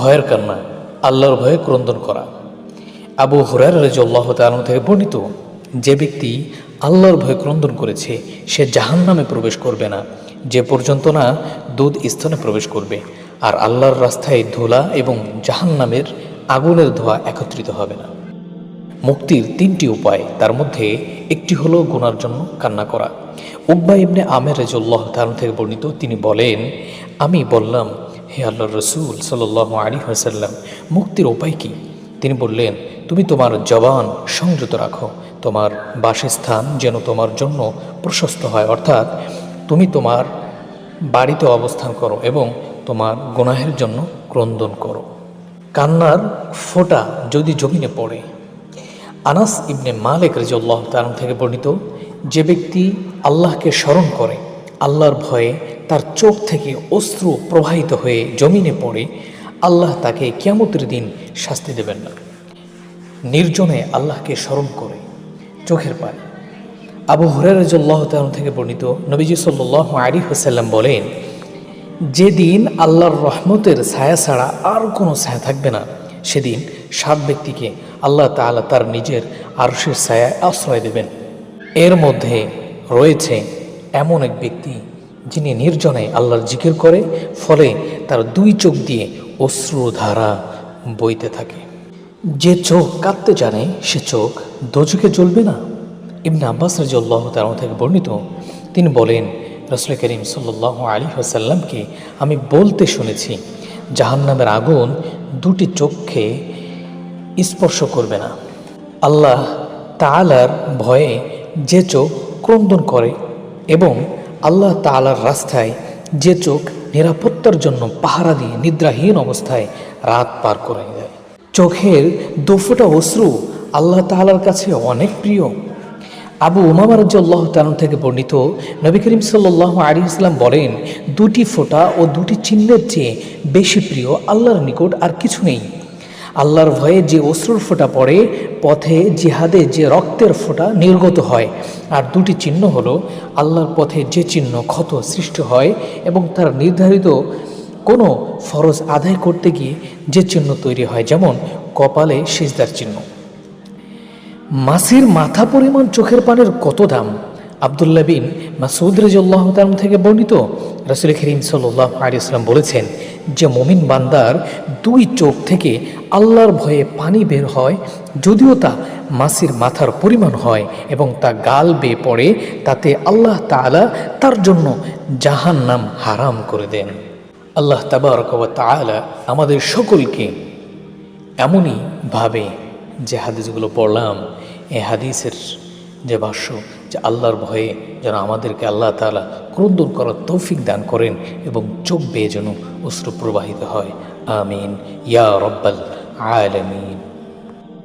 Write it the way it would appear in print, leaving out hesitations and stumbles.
ভয়ের কান্না, আল্লাহর ভয়ে ক্রন্দন করা। আবু হুরায়রা রাদিয়াল্লাহু তাআলা থেকে বর্ণিত, যে ব্যক্তি আল্লাহর ভয়ে ক্রন্দন করেছে সে জাহান্নামে প্রবেশ করবে না যে পর্যন্ত না দুধ স্তনে প্রবেশ করবে, আর আল্লাহর রাস্তায় ধুলা এবং জাহান্নামের আগুনের ধোঁয়া একত্রিত হবে না। মুক্তির তিনটি উপায়, তার মধ্যে একটি হলো গুনার জন্য কান্না করা। উকবা ইবনে আমের রাদিয়াল্লাহু তাআলা থেকে বর্ণিত, তিনি বলেন, আমি বললাম, হে আল্লাহর রাসূল সাল্লাল্লাহু আলাইহি ওয়াসাল্লাম, মুক্তির উপায় কি? তিনি বললেন, তুমি তোমার জবান সংযত রাখো, তোমার বাসস্থান যেন তোমার জন্য প্রশস্ত হয়, অর্থাৎ তুমি তোমার বাড়িতে অবস্থান করো এবং তোমার গুনাহের জন্য ক্রন্দন করো। কান্নার ফোঁটা যদি জমিনে পড়ে। আনাস ইবনে মালিক রাদিয়াল্লাহু তাআলা থেকে বর্ণিত, যে ব্যক্তি আল্লাহকে স্মরণ করে, আল্লাহর ভয়ে তার চোখ থেকে অশ্রু প্রবাহিত হয়ে জমিনে পড়ে, আল্লাহ তাকে কিয়ামতের দিন শাস্তি দেবেন না। নির্জনে আল্লাহকে স্মরণ করে চোখের পানি। আবু হুরায়রা রাদিয়াল্লাহু তাআলা থেকে বর্ণিত, নবীজি সাল্লাল্লাহু আলাইহি ওয়াসাল্লাম বলেন, যেদিন আল্লাহর রহমতের ছায়া ছাড়া আর কোনো ছায়া থাকবে না, সেদিন 7 ব্যক্তিকে আল্লাহ তাআলা তার নিজের আরশের ছায়ায় আশ্রয় দেবেন। এর মধ্যে রয়েছে এমন এক ব্যক্তি যিনি নির্জনে আল্লাহর জিকির করে, ফলে তার 2 চোখ দিয়ে অশ্রুধারা বইতে থাকে। যে চোখ কাঁদতে জানে সে চোখ দোজখে জ্বলবে না। ইবনে আব্বাস রাদিয়াল্লাহু তাআলা থেকে বর্ণিত, তিনি বলেন, রাসূল করিম সাল্লাল্লাহু আলাইহি ওয়াসাল্লামকে আমি বলতে শুনেছি, জাহান্নামের আগুন 2টি চোখকে স্পর্শ করবে না। আল্লাহ তাআলার ভয়ে যে চোখ ক্রন্দন করে এবং আল্লাহ তাআলার রাস্তায় যে চোখ নিরাপত্তার জন্য পাহারা দিয়ে নিদ্রাহীন অবস্থায় রাত পার করে দেয়। চোখের 2 ফোঁটা অশ্রু আল্লাহ তাআলার কাছে অনেক প্রিয়। আবু উমামা রাদিয়াল্লাহু তাআলা থেকে বর্ণিত, নবী করিম সাল্লাল্লাহু আলাইহি ওয়াসাল্লাম বলেন, 2টি ফোঁটা ও 2টি চিহ্নের চেয়ে বেশি প্রিয় আল্লাহর নিকট আর কিছু নেই। আল্লাহর ভয়ে যে অশ্রুর ফোঁটা পড়ে, পথে জিহাদে যে রক্তের ফোঁটা নির্গত হয়, আর 2টি চিহ্ন হলো আল্লাহর পথে যে চিহ্ন ক্ষত সৃষ্টি হয় এবং তার নির্ধারিত কোনো ফরজ আদায় করতে গিয়ে যে চিহ্ন তৈরি হয়, যেমন কপালে সিজদার চিহ্ন। মাছের মাথা পরিমাণ চোখের পানির কত দাম? আব্দুল্লাহ বিন মাসউদ রাদিয়াল্লাহু তাআলা থেকে বর্ণিত, রাসূল করিম সাল্লাল্লাহু আলাইহি ওয়াসাল্লাম বলেছেন, যে মুমিন বান্দার 2 চোখ থেকে আল্লাহর ভয়ে পানি বের হয়, যদিও তা মাছের মাথার পরিমাণ হয় এবং তা গাল বেয়ে পড়ে, তাতে আল্লাহ তাআলা তার জন্য জাহান্নাম হারাম করে দেন। আল্লাহ তাবারক ওয়া তাআলা আমাদের সকলকে এমনই ভাবে যে হাদিসগুলো পড়লাম, এই হাদিসের যে ভাষ্য, যে আল্লাহর ভয়ে যেন আমাদেরকে আল্লাহ তাআলা ক্রন্দন করার তৌফিক দান করেন এবং চোখ বেয়ে যেন অশ্রু প্রবাহিত হয়। আমিন ইয়া রাব্বাল আলামিন।